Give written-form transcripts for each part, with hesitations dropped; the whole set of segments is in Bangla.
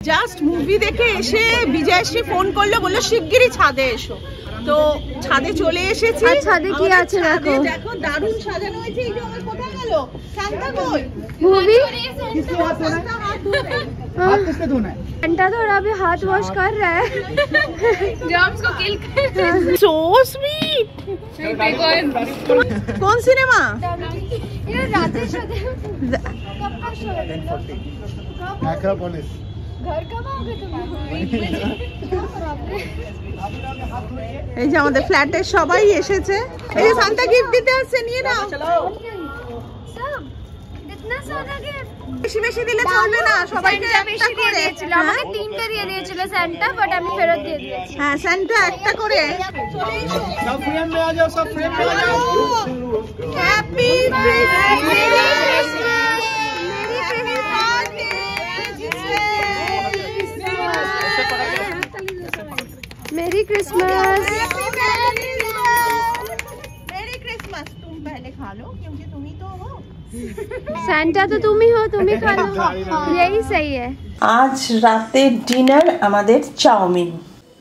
জাস্ট মুভি দেখে এসে বিজয়শ্রী ফোন করলো, বললো শিগগিরই ছাদে এসো। তো ছাদে চলে এসেছি। ছাদে কি আছে দেখো, দেখো দারুণ সাজানো হয়েছে। এই যে আমার কোথায় গেল সান্তা কই? मूवी किसको हाथ धोना है? घंटा तो अभी हाथ वॉश कर रहा है, जर्म्स को किल कर। So sweet. कौन सिनेमा? ये राजेश एक्रोपोलिस। घर कब आओगे तुम? এই যে আমাদের ফ্ল্যাটে সবাই এসেছে। এই যে সান্তা গিফট দিতে আসছে, নিয়ে নাও। सब इतना सारा गिफ्ट বেশি বেশি দিলে চলবে না, সবাইকে একটা করে দিয়েছিল। আমাকে তিনটে দিয়ে দিয়েছিল সান্তা, বাট আমি ফেরত দিয়ে দিয়েছি। হ্যাঁ সান্তা একটা করে। सब फ्रेम में आ जाओ, सब फ्रेम में आ जाओ। हैप्पी मेरी क्रिसमस। मेरी क्रिसमस। तुम पहले खा लो क्योंकि तुम ही तो हो। सैंटा तो तुम ही हो, तुम ही खा लो, यही सही है। আজ রাতে ডিনার আমাদের চাউমিন।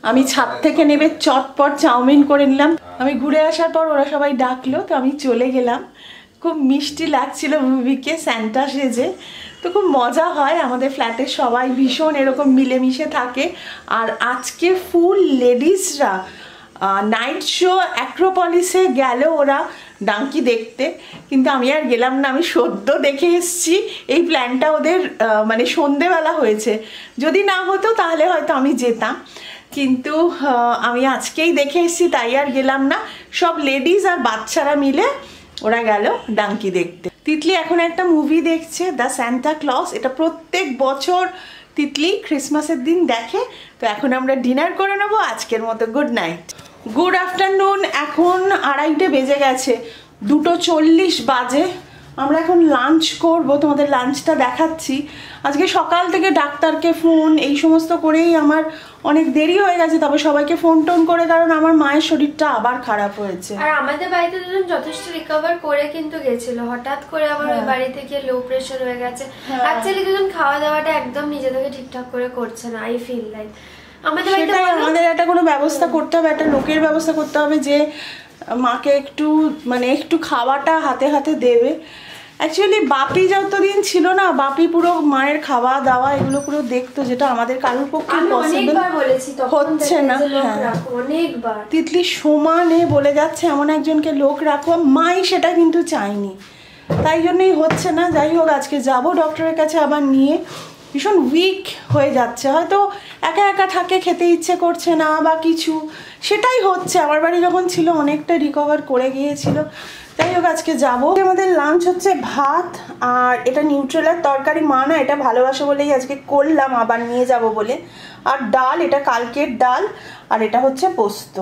আমি ছাদ থেকে নেমে চটপট চাউমিন করে নিলাম। আমি ঘুরে আসার পর ওরা সবাই ডাকলো, তো আমি চলে গেলাম। খুব মিষ্টি লাগছিল মুভিকে স্যান্টা সেজে। তো খুব মজা হয়, আমাদের ফ্ল্যাটের সবাই ভীষণ এরকম মিলেমিশে থাকে। আর আজকে ফুল লেডিসরা নাইট শো অ্যাক্রোপলিসে গেল ওরা ডাঙ্কি দেখতে, কিন্তু আমি আর গেলাম না। আমি সদ্য দেখে এসেছি। এই প্ল্যানটা ওদের মানে সন্ধেবেলা হয়েছে, যদি না হতো তাহলে হয়তো আমি যেতাম, কিন্তু আমি আজকেই দেখে এসেছি তাই আর গেলাম না। সব লেডিস আর বাচ্চারা মিলে ওরা গেল ডাঙ্কি দেখতে। তিতলি এখন একটা মুভি দেখছে, দ্য সান্তা ক্লজ। এটা প্রত্যেক বছর তিতলি ক্রিসমাসের দিন দেখে। তো এখন আমরা ডিনার করে নেবো আজকের মতো। Good night, good afternoon. এখন 2:30 বেজে গেছে, 2:40 বাজে। আমরা এখন লাঞ্চ করব, তোমাদের লাঞ্চটা দেখাচ্ছি। আজকে সকাল থেকে ডাক্তারকে ফোন এই সমস্ত করেই আমার অনেক দেরি হয়ে গেছে। তবে সবাইকে ফোন টোন করে, কারণ আমার মায়ের শরীরটা আবার খারাপ হয়েছে। আর আমাদের বাড়িতে দুজন যথেষ্ট রিকভার করে কিন্তু গেছিল, হঠাৎ করে আবার ওই বাড়ি থেকে লো প্রেশার হয়ে গেছে। অ্যাকচুয়ালি দুজন খাওয়া দাওয়াটা একদম নিজে থেকে ঠিকঠাক করে করছে না, আই ফিল লাইক। আমাদের একটা কোনো ব্যবস্থা করতে হবে, একটা লোকের ব্যবস্থা করতে হবে যে মাকে একটু মানে একটু খাওয়াটা হাতে হাতে দেবে। অ্যাকচুয়ালি বাপি যতদিন ছিল না, বাপি পুরো মায়ের খাওয়া দাওয়া এগুলো পুরো দেখতো, যেটা আমাদের কারোর পক্ষে পসিবল হচ্ছে না। অনেকবার তিতলি সমানে বলে যাচ্ছে এমন একজনকে লোক রাখো, মাই সেটা কিন্তু চাইনি, তাই জন্যই হচ্ছে না। যাই হোক, আজকে যাব ডক্টরের কাছে আবার নিয়ে। ভীষণ উইক হয়ে যাচ্ছে, হয়তো একা একা থাকে, খেতে ইচ্ছে করছে না বা কিছু, সেটাই হচ্ছে। আমার বাড়ি যখন ছিল অনেকটা রিকভার করে গিয়েছিল। যাই হোক, আজকে যাবো। আমাদের লাঞ্চ হচ্ছে ভাত আর এটা নিউট্রেলার তরকারি। মা না এটা ভালোবাসে বলেই আজকে করলাম, আবার নিয়ে যাব বলে। আর ডাল, এটা কালকের ডাল, আর এটা হচ্ছে পোস্ত।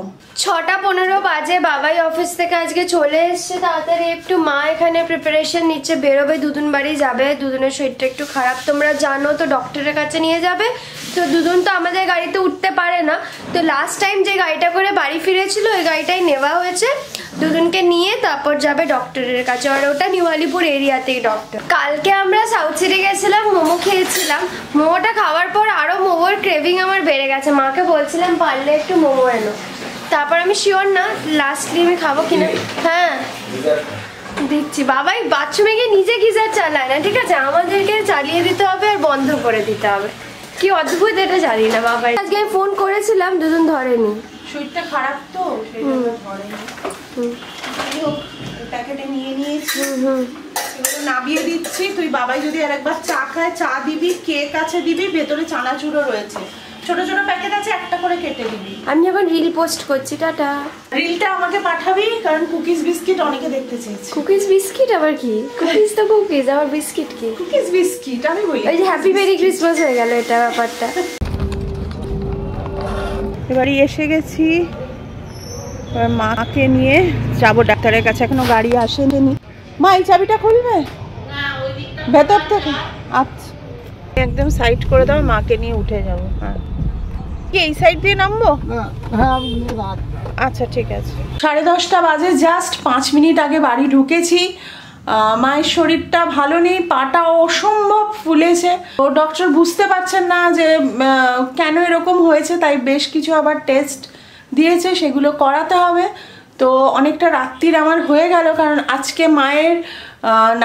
6:15 বাজে। বাবাই অফিস থেকে আজকে চলে এসছে তাড়াতাড়ি একটু। মা এখানে প্রিপারেশন নিচ্ছে, বেরোবে, দুদুন বাড়ি যাবে। দুদুনের শরীরটা একটু খারাপ, তোমরা জানো তো, ডক্টরের কাছে নিয়ে যাবে। তো দুদুন তো আমাদের গাড়িতে উঠতে পারে না, তো লাস্ট টাইম যে গাড়িটা করে বাড়ি ফিরেছিল ওই গাড়িটাই নেওয়া হয়েছে। দুদুনকে নিয়ে তারপর যাবে ডক্টরের কাছে, আর ওটা নিউ আলিপুর এরিয়াতেই ডক্টর। কালকে আমরা সাউথ সিটি গেছিলাম, মোমো খেয়েছিলাম। মোমোটা খাওয়ার পর আরো মোমোর ক্রেভিং আমার বেড়ে গেছে। মাকে বলছিলাম পারলে একটু মোমো এনো, তারপর আমি শিওর না লাস্টলি আমি খাবো কিনা। হ্যাঁ দিচ্ছি। বাবাই বাথরুমে গিয়ে নিজে গিজার চালায় না, ঠিক আছে, আমাদেরকে চালিয়ে দিতে হবে আর বন্ধ করে দিতে হবে। কি অদ্ভুত, এটা জানি না বাবাই। আজকে আমি ফোন করেছিলাম, দুজন ধরেনি, শরীরটা খারাপ তো ধরেনি। প্যাকেটে নিয়ে নিয়েছি, নামিয়ে দিচ্ছি। তুই বাবাই যদি আর একবার চা খায়, চা দিবি, কেক আছে দিবি, ভেতরে চানাচুরও রয়েছে, ছোট ছোট প্যাকেট আছে, একটা করে কেটে দিবি। আমি এখন রিল পোস্ট করছি, টাটা। রিলটা আমাকে পাঠাবি, কারণ কুকিজ বিস্কিট অনেকে দেখতে চেয়েছে। কুকিজ বিস্কিট আবার কি? কুকিজ তো কুকিজ, আবার বিস্কিট কি? কুকিজ বিস্কিট আমি বলি। ওই যে হ্যাপি মেরি ক্রিসমাস হয়ে গেল এটা ব্যাপারটা। এবারে এসে গেছি, এবার মাকে নিয়ে যাবো ডাক্তারের কাছে। এখনো গাড়ি আসেনি। মা এই চাবিটা খুলবে ভেতর থেকে? আচ্ছা, একদম সাইড করে দাও, মাকে নিয়ে উঠে যাবো। হ্যাঁ, কি এই সাইড দিয়ে নামবো? আচ্ছা ঠিক আছে। 10:30 বাজে, জাস্ট 5 মিনিট আগে বাড়ি ঢুকেছি। মায়ের শরীরটা ভালো নেই, পাটা অসম্ভব ফুলেছে। তো ডক্টর বুঝতে পারছেন না যে কেন এরকম হয়েছে, তাই বেশ কিছু আবার টেস্ট দিয়েছে, সেগুলো করাতে হবে। তো অনেকটা রাত্রির আমার হয়ে গেল, কারণ আজকে মায়ের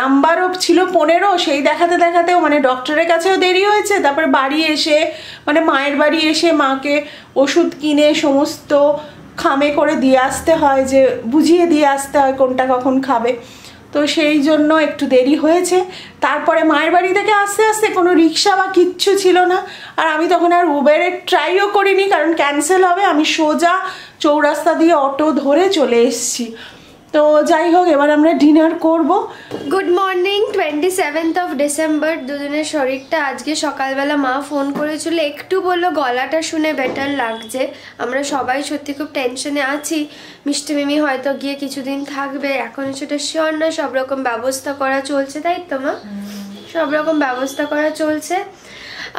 নাম্বারও ছিল 15, সেই দেখাতে দেখাতেও মানে ডক্টরের কাছেও দেরি হয়েছে। তারপরে বাড়ি এসে মানে মায়ের বাড়ি এসে মাকে ওষুধ কিনে সমস্ত খামে করে দিয়ে আসতে হয়, যে বুঝিয়ে দিয়ে আসতে হয় কোনটা কখন খাবে। তো সেই জন্য একটু দেরি হয়েছে। তারপরে মায়ের বাড়ি থেকে আস্তে আস্তে কোনো রিক্সা বা কিচ্ছু ছিল না, আর আমি তখন আর উবেরের ট্রাইও করিনি, কারণ ক্যান্সেল হবে। আমি সোজা চৌরাস্তা দিয়ে অটো ধরে চলে এসেছি। তো যাই হোক, এবার আমরা ডিনার করব। Good morning, 27th of December। দুজনের শরীরটা আজকে সকালবেলা মা ফোন করেছিল, একটু বললো গলাটা শুনে বেটার লাগছে। আমরা সবাই সত্যি খুব টেনশনে আছি, মিষ্টি মিমি হয়তো গিয়ে কিছুদিন থাকবে, এখন সেটা শিওর না। সব রকম ব্যবস্থা করা চলছে, তাই তো মা? সব রকম ব্যবস্থা করা চলছে।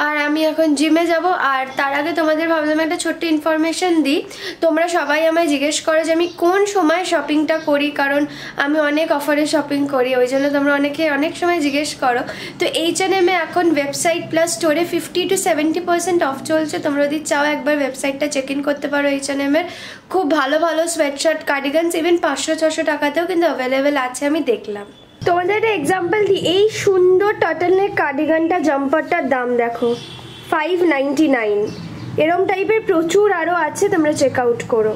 আর আমি এখন জিমে যাব। আর তার আগে তোমাদের ভাবলাম একটা ছোট্ট ইনফরমেশন দিই। তোমরা সবাই আমায় জিজ্ঞেস করো যে আমি কোন সময় শপিংটা করি, কারণ আমি অনেক অফারে শপিং করি, ওই জন্য তোমরা অনেকে অনেক সময় জিজ্ঞেস করো। তো H&M-এ এখন ওয়েবসাইট প্লাস স্টোরে 50 to 70% অফ চলছে। তোমরা যদি চাও একবার ওয়েবসাইটটা চেক ইন করতে পারো। H&M-এর খুব ভালো ভালো সোয়েটশার্ট, কার্ডিগানস ইভেন 500-600 টাকাতেও কিন্তু অ্যাভেলেবেল আছে, আমি দেখলাম। তোমাদের একটা এক্সাম্পল দিই, এই সুন্দর টার্টলনেক কার্ডিগানটা, জাম্পারটার দাম দেখো 599। এরম টাইপের প্রচুর আরও আছে, তোমরা চেক আউট করো।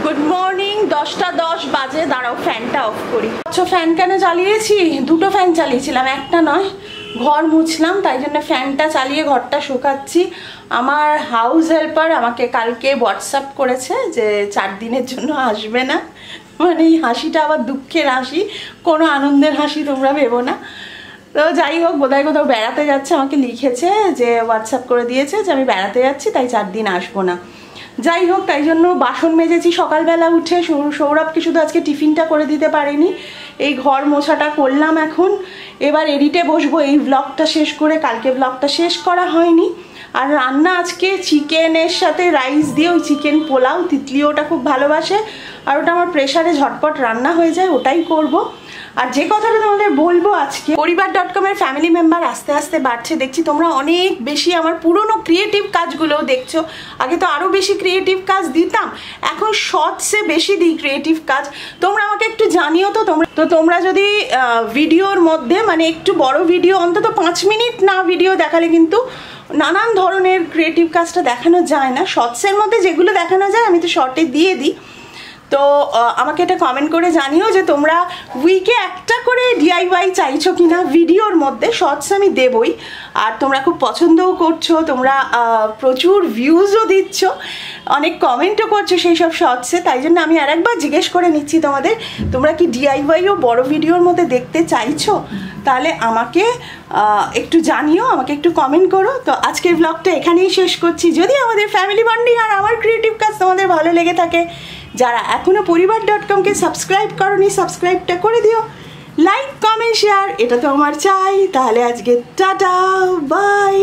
গুড মর্নিং, 10:10 বাজে। দাঁড়াও ফ্যানটা অফ করি। আচ্ছা, ফ্যান কেন চালিয়েছি? দুটো ফ্যান চালিয়েছিলাম, একটা নয়। ঘর মুছলাম, তাই জন্য ফ্যানটা চালিয়ে ঘরটা শুকাচ্ছি। আমার হাউস হেল্পার আমাকে কালকে হোয়াটসঅ্যাপ করেছে যে 4 দিনের জন্য আসবে না। মানে এই হাসিটা আবার দুঃখের হাসি, কোনো আনন্দের হাসি তোমরা ভেবো না। তো যাই হোক, বোধহয় কোথাও বেড়াতে যাচ্ছে, আমাকে লিখেছে যে হোয়াটসঅ্যাপ করে দিয়েছে যে আমি বেড়াতে যাচ্ছি, তাই 4 দিন আসবো না। যাই হোক, তাই জন্য বাসন মেজেছি সকালবেলা উঠে। সৌরভকে শুধু আজকে টিফিনটা করে দিতে পারিনি। এই ঘর মোছাটা করলাম এখন। এবার এডিটে বসবো এই ব্লগটা শেষ করে। কালকে ব্লগটা শেষ করা হয়নি। আর রান্না আজকে চিকেনের সাথে রাইস দিয়ে, ওই চিকেন পোলাও, তিতলি ওটা খুব ভালোবাসে, আর ওটা আমার প্রেশারে ঝটপট রান্না হয়ে যায়, ওটাই করব। আর যে কথাটা তোমাদের বলবো আজকে, পরিবার.com-এর ফ্যামিলি মেম্বার আস্তে আস্তে বাড়ছে। দেখছি তোমরা অনেক বেশি আমার পুরনো ক্রিয়েটিভ কাজগুলোও দেখছো। আগে তো আরও বেশি ক্রিয়েটিভ কাজ দিতাম, এখন শর্টসে বেশি দিই ক্রিয়েটিভ কাজ। তোমরা আমাকে একটু জানিও তো তোমরা যদি ভিডিওর মধ্যে মানে একটু বড় ভিডিও, অন্তত 5 মিনিট না ভিডিও দেখালে কিন্তু নানান ধরনের ক্রিয়েটিভ কাজটা দেখানো যায় না। শর্টসের মধ্যে যেগুলো দেখানো যায় আমি তো শর্টে দিয়ে দিই। তো আমাকে এটা কমেন্ট করে জানিও যে তোমরা উইকে একটা করে DIY চাইছো কিনা ভিডিওর মধ্যে। শর্টস আমি দেবই, আর তোমরা খুব পছন্দও করছো, তোমরা প্রচুর ভিউজও দিচ্ছ, অনেক কমেন্টও করছো সেই সব শর্টসে। তাই জন্য আমি আরেকবার জিজ্ঞেস করে নিচ্ছি তোমাদের, তোমরা কি DIY ও বড় ভিডিওর মধ্যে দেখতে চাইছো? তাহলে আমাকে একটু জানিও, আমাকে একটু কমেন্ট করো। তো আজকের ব্লগটা এখানেই শেষ করছি। যদি আমাদের ফ্যামিলি বন্ডিং আর আমার ক্রিয়েটিভ কাজ তোমাদের ভালো লেগে থাকে, যারা এখনও পরিবার.com-কে সাবস্ক্রাইব করোনি, সাবস্ক্রাইবটা করে দিও। লাইক, কমেন্ট, শেয়ার, এটা তো আমার চাই। তাহলে আজকে টাটা, বাই।